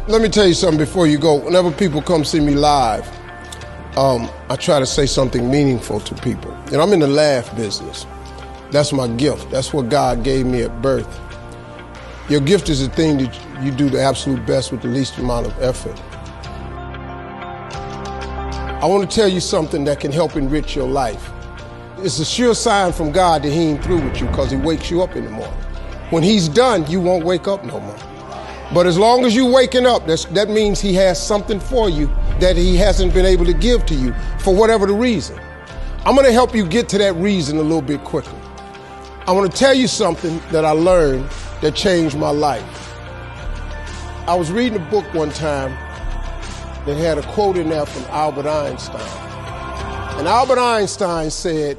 Let me tell you something before you go. Whenever people come see me live, I try to say something meaningful to people. And I'm in the laugh business. That's my gift. That's what God gave me at birth. Your gift is the thing that you do the absolute best with the least amount of effort. I want to tell you something that can help enrich your life. It's a sure sign from God that he ain't through with you because he wakes you up in the morning. When he's done, you won't wake up no more. But as long as you're waking up, that means he has something for you that he hasn't been able to give to you for whatever the reason. I'm going to help you get to that reason a little bit quicker. I want to tell you something that I learned that changed my life. I was reading a book one time that had a quote in there from Albert Einstein. And Albert Einstein said,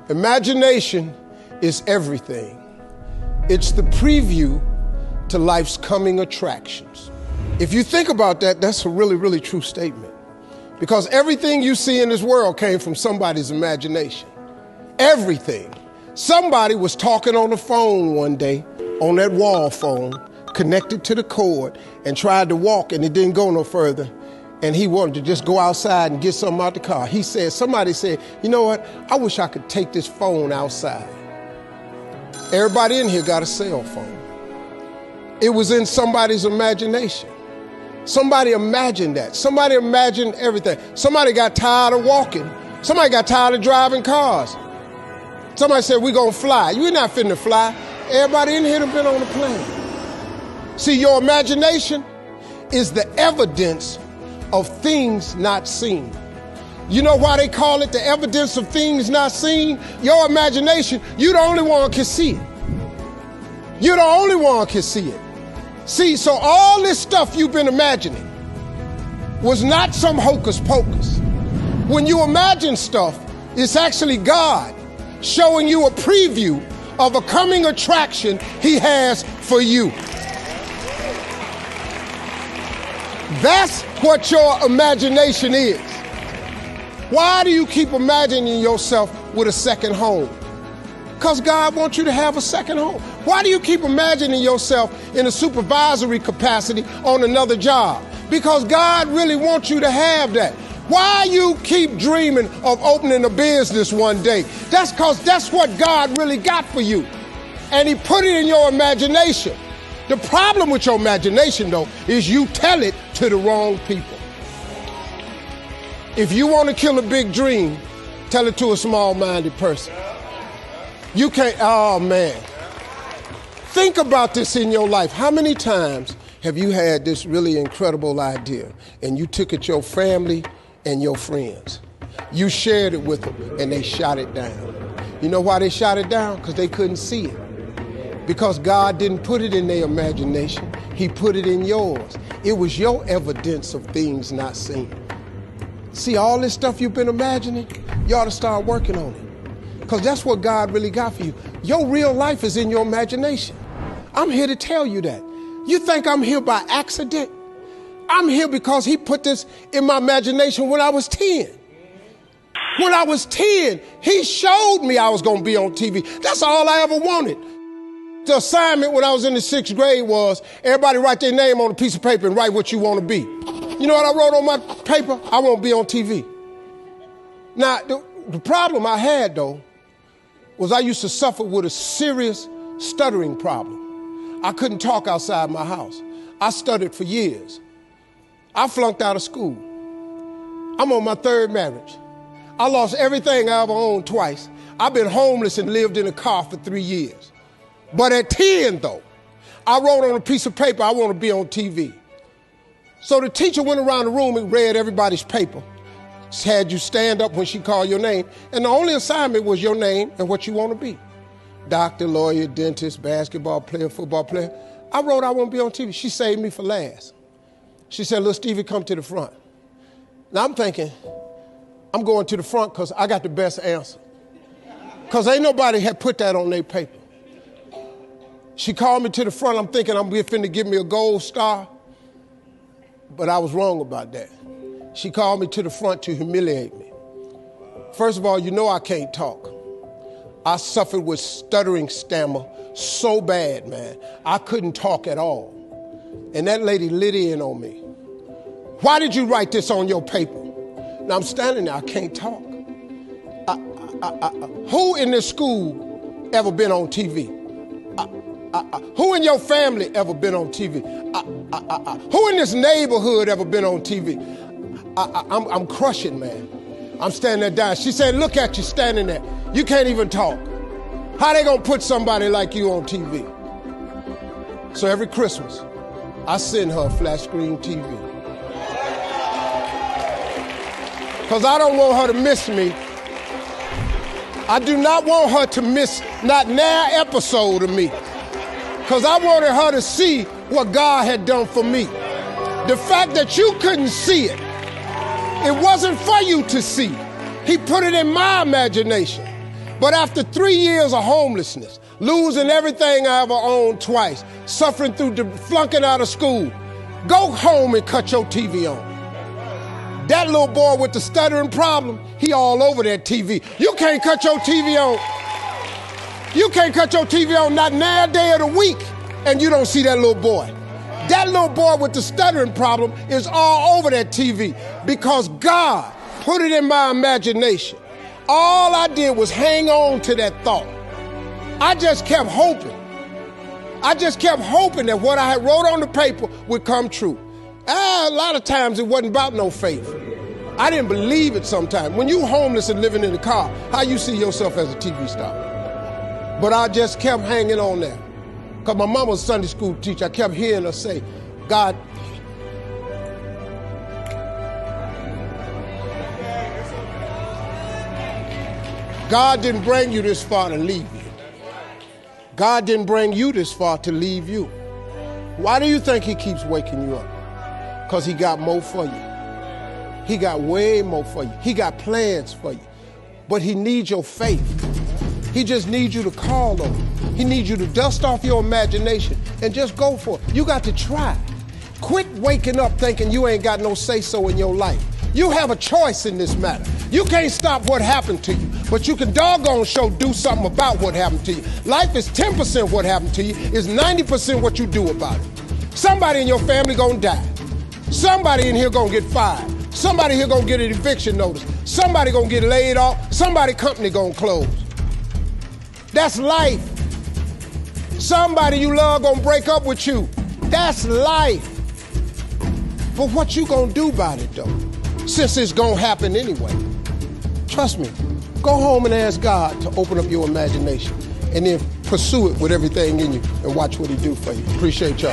"Imagination is everything. It's the preview to life's coming attractions." If you think about that, that's a really, really true statement. Because everything you see in this world came from somebody's imagination. Everything. Somebody was talking on the phone one day, on that wall phone, connected to the cord, and tried to walk, and it didn't go no further. And he wanted to just go outside and get something out the car. Somebody said, "You know what? I wish I could take this phone outside." Everybody in here got a cell phone. It was in somebody's imagination. Somebody imagined that. Somebody imagined everything. Somebody got tired of walking. Somebody got tired of driving cars. Somebody said, "We're going to fly." You're not finna fly. Everybody in here done been on a plane. See, your imagination is the evidence of things not seen. You know why they call it the evidence of things not seen? Your imagination, you're the only one can see it. You're the only one can see it. See, so all this stuff you've been imagining was not some hocus pocus. When you imagine stuff, it's actually God showing you a preview of a coming attraction he has for you. That's what your imagination is. Why do you keep imagining yourself with a second home? Because God wants you to have a second home. Why do you keep imagining yourself in a supervisory capacity on another job? Because God really wants you to have that. Why you keep dreaming of opening a business one day? That's because that's what God really got for you. And he put it in your imagination. The problem with your imagination, though, is you tell it to the wrong people. If you want to kill a big dream, tell it to a small-minded person. You can't, oh man. Think about this in your life. How many times have you had this really incredible idea and you took it to your family and your friends? You shared it with them and they shot it down. You know why they shot it down? Because they couldn't see it. Because God didn't put it in their imagination. He put it in yours. It was your evidence of things not seen. See, all this stuff you've been imagining, you ought to start working on it. Because that's what God really got for you. Your real life is in your imagination. I'm here to tell you that. You think I'm here by accident? I'm here because he put this in my imagination when I was 10. When I was 10, he showed me I was going to be on TV. That's all I ever wanted. The assignment when I was in the 6th grade was everybody write their name on a piece of paper and write what you want to be. You know what I wrote on my paper? I want to be on TV. Now, the problem I had, though, was I used to suffer with a serious stuttering problem. I couldn't talk outside my house. I stuttered for years. I flunked out of school. I'm on my 3rd marriage. I lost everything I ever owned twice. I've been homeless and lived in a car for 3 years. But at 10, though, I wrote on a piece of paper, I want to be on TV. So the teacher went around the room and read everybody's paper. Had you stand up when she called your name. And the only assignment was your name and what you want to be. Doctor, lawyer, dentist, basketball player, football player. I wrote I want to be on TV. She saved me for last. She said, "Listeve, come to the front." Now I'm thinking, I'm going to the front because I got the best answer. Because ain't nobody had put that on their paper. She called me to the front. I'm thinking I'm finna give me a gold star. But I was wrong about that. She called me to the front to humiliate me. First of all, you know I can't talk. I suffered with stuttering stammer so bad, man. I couldn't talk at all. And that lady lit in on me. Why did you write this on your paper? Now I'm standing there, I can't talk. Who in this school ever been on TV? Who in your family ever been on TV? Who in this neighborhood ever been on TV? I'm crushing, man. I'm standing there dying. She said, look at you standing there. You can't even talk. How they gonna put somebody like you on TV? So every Christmas, I send her a flat screen TV. Because I don't want her to miss me. I do not want her to miss not an episode of me. Because I wanted her to see what God had done for me. The fact that you couldn't see it, it wasn't for you to see. He put it in my imagination. But after 3 years of homelessness, losing everything I ever owned twice, suffering through flunking out of school, go home and cut your TV on. That little boy with the stuttering problem, he all over that TV. You can't cut your TV on. You can't cut your TV on not now day of the week and you don't see that little boy. That little boy with the stuttering problem is all over that TV because God put it in my imagination. All I did was hang on to that thought. I just kept hoping. I just kept hoping that what I had wrote on the paper would come true. A lot of times it wasn't about no faith. I didn't believe it sometimes. When you homeless and living in the car, how you see yourself as a TV star? But I just kept hanging on there. Because my mama was a Sunday school teacher. I kept hearing her say, God didn't bring you this far to leave you. God didn't bring you this far to leave you. Why do you think he keeps waking you up? Because he got more for you. He got way more for you. He got plans for you. But he needs your faith. He just needs you to call on him. He needs you to dust off your imagination and just go for it. You got to try. Quit waking up thinking you ain't got no say-so in your life. You have a choice in this matter. You can't stop what happened to you, but you can doggone sure do something about what happened to you. Life is 10% what happened to you, is 90% what you do about it. Somebody in your family gonna die. Somebody in here gonna get fired. Somebody here gonna get an eviction notice. Somebody gonna get laid off. Somebody company gonna close. That's life. Somebody you love gonna break up with you. That's life. But what you gonna do about it though? Since it's gonna happen anyway. Trust me, go home and ask God to open up your imagination and then pursue it with everything in you and watch what he do for you. Appreciate y'all.